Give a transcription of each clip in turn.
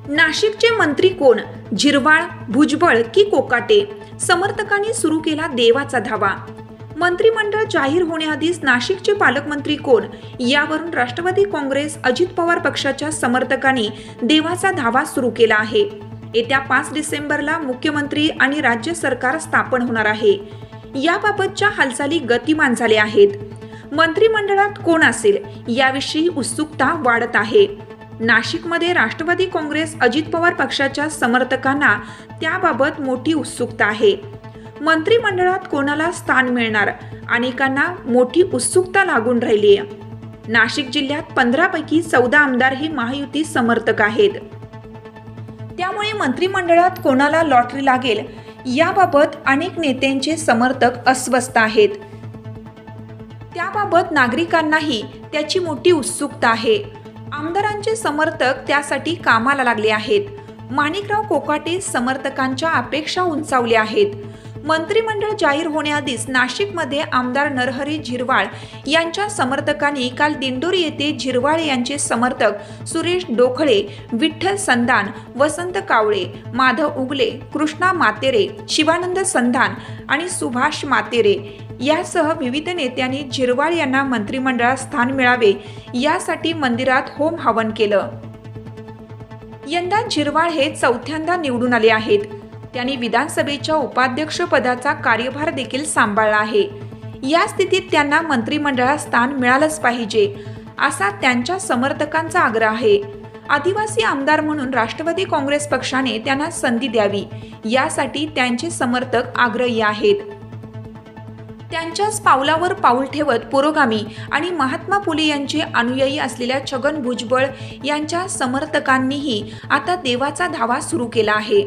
नाशिकचे मंत्री कोण? झिरवाळ, भुजबळ की कोकाटे? समर्थकांनी सुरू केला देवाचा धावा. मंत्रिमंडळ जाहीर होण्याआधीच नाशिकचे पालकमंत्री कोण यावरून राष्ट्रवादी काँग्रेस अजित पवार पक्षाच्या समर्थकांनी देवाचा धावा सुरू केला आहे. येत्या 5 डिसेंबरला मुख्यमंत्री आणि राज्य सरकार स्थापन होणार आहे. याबाबतच्या हालचाली गतिमान झाल्या आहेत. मंत्रिमंडळात कोण असेल याविषयी उत्सुकता वाढत आहे. नाशिकमध्ये राष्ट्रवादी काँग्रेस अजित पवार पक्षाच्या समर्थकांना त्याबाबत मोठी उत्सुकता आहे. मंत्रिमंडळात कोणाला स्थान मिळणार, अनेकांना मोठी उत्सुकता लागून राहिली आहे. नाशिक जिल्ह्यात 15 पैकी 14 आमदार हे महायुती समर्थक आहेत. त्यामुळे मंत्रिमंडळात कोणाला लॉटरी लागेल याबाबत अनेक नेत्यांचे समर्थक अस्वस्थ आहेत. त्याबाबत नागरिकांनाही त्याची मोठी उत्सुकता आहे. आमदारांचे समर्थक त्यासाठी कामाला लागले आहेत. माणिकराव कोकाटे समर्थकांच्या अपेक्षा उंचावल्या आहेत. मंत्रिमंडळ जाहीर होण्याआधीच नाशिकमध्ये आमदार नरहरी झिरवाळ यांच्या समर्थकांनी काल दिंडोरी येथे झिरवाळ यांचे समर्थक सुरेश डोखळे, विठ्ठल संधान, वसंत कावळे, माधव उगले, कृष्णा मातेरे, शिवानंद संधान आणि सुभाष मातेरे यासह विविध नेत्यांनी झिरवाळ यांना मंत्रिमंडळात स्थान मिळावे यासाठी मंदिरात होम हवन केलं. यंदा झिरवाळ हे 4थ्यांदा निवडून आले आहेत. त्यांनी विधानसभेच्या उपाध्यक्षपदाचा कार्यभार देखील सांभाळला आहे. या स्थितीत त्यांना मंत्रिमंडळात स्थान मिळालंच पाहिजे असा त्यांच्या समर्थकांचा आग्रह आहे. आदिवासी आमदार म्हणून राष्ट्रवादी काँग्रेस पक्षाने त्यांना संधी द्यावी यासाठी त्यांचे समर्थक आग्रही आहेत. त्यांच्याच पावलावर पाऊल ठेवत पुरोगामी आणि महात्मा फुले यांचे अनुयायी असलेल्या छगन भुजबळ यांच्या समर्थकांनीही आता देवाचा धावा सुरू केला आहे.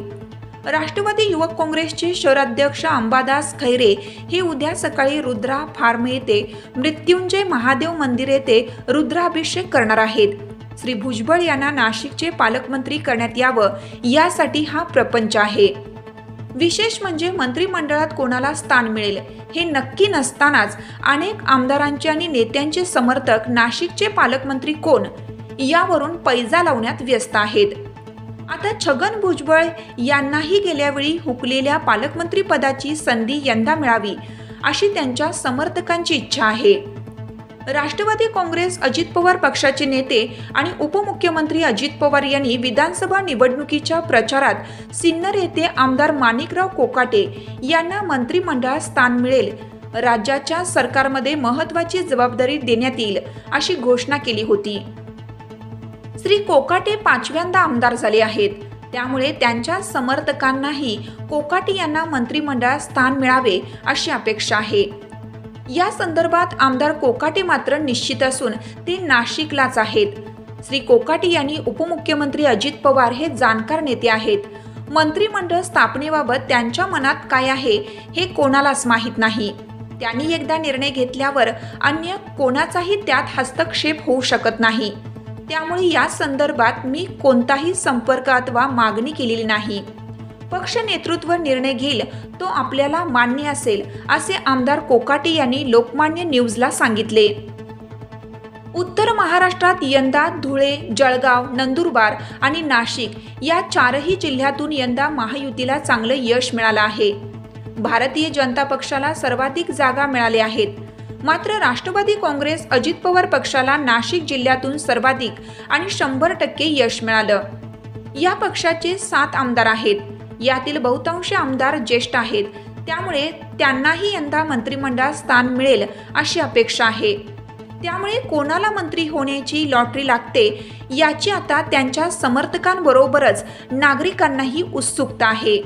राष्ट्रवादी युवक काँग्रेसचे शहराध्यक्ष अंबादास खैरे हे उद्या सकाळी रुद्रा फार्म येथे मृत्युंजय महादेव मंदिर येथे रुद्राभिषेक करणार आहेत. श्री भुजबळ यांना नाशिकचे पालकमंत्री करण्यात यावं यासाठी हा प्रपंच आहे. विशेष म्हणजे मंत्रिमंडळात कोणाला स्थान मिळेल हे नक्की नसतानाच अनेक आमदारांचे आणि नेत्यांचे समर्थक नाशिकचे पालकमंत्री कोण यावरून पैजा लावण्यात व्यस्त आहेत. आता छगन भुजबळ यांनाही गेल्यावेळी हुकलेल्या पालकमंत्री पदाची संधी यंदा मिळावी अशी त्यांच्या समर्थकांची इच्छा आहे. राष्ट्रवादी काँग्रेस अजित पवार पक्षाचे नेते आणि उपमुख्यमंत्री अजित पवार यांनी विधानसभा निवडणुकीच्या प्रचारात सिन्नर येथे आमदार माणिकराव कोकाटे यांना मंत्रिमंडळात स्थान मिळेल, राज्याच्या सरकारमध्ये महत्त्वाची जबाबदारी देण्यात येईल अशी घोषणा केली होती. श्री कोकाटे 5व्यांदा आमदार झाले आहेत. त्यामुळे त्यांच्या समर्थकांनाही कोकाटे यांना मंत्रिमंडळात स्थान मिळावे अशी अपेक्षा आहे. या संदर्भात आमदार कोकाटे मात्र निश्चित असून ते नाशिकलाच आहेत. श्री कोकाटे यांनी उपमुख्यमंत्री अजित पवार हे जाणकार नेते आहेत. मंत्रिमंडळ स्थापनेबाबत त्यांच्या मनात काय आहे हे कोणालाच माहीत नाही. त्यांनी एकदा निर्णय घेतल्यावर अन्य कोणाचाही त्यात हस्तक्षेप होऊ शकत नाही. त्यामुळे या संदर्भात मी कोणताही संपर्क अथवा मागणी केलेली नाही. पक्ष नेतृत्व निर्णय घेईल तो आपल्याला मान्य असेल असे आमदार कोकाटे यांनी लोकमान्य न्यूजला सांगितले. उत्तर महाराष्ट्रात यंदा धुळे, जळगाव, नंदुरबार आणि नाशिक या 4ही जिल्ह्यातून यंदा महायुतीला चांगलं यश मिळालं आहे. भारतीय जनता पक्षाला सर्वाधिक जागा मिळाल्या आहेत. मात्र राष्ट्रवादी काँग्रेस अजित पवार पक्षाला नाशिक जिल्ह्यातून सर्वाधिक आणि 100% यश मिळालं. या पक्षाचे 7 आमदार आहेत. यातील बहुतांश आमदार ज्येष्ठ आहेत. त्यामुळे त्यांनाही यंदा मंत्रिमंडळात स्थान मिळेल अशी अपेक्षा आहे. त्यामुळे कोणाला मंत्री होण्याची लॉटरी लागते याची आता त्यांच्या समर्थकांबरोबरच नागरिकांनाही उत्सुकता आहे.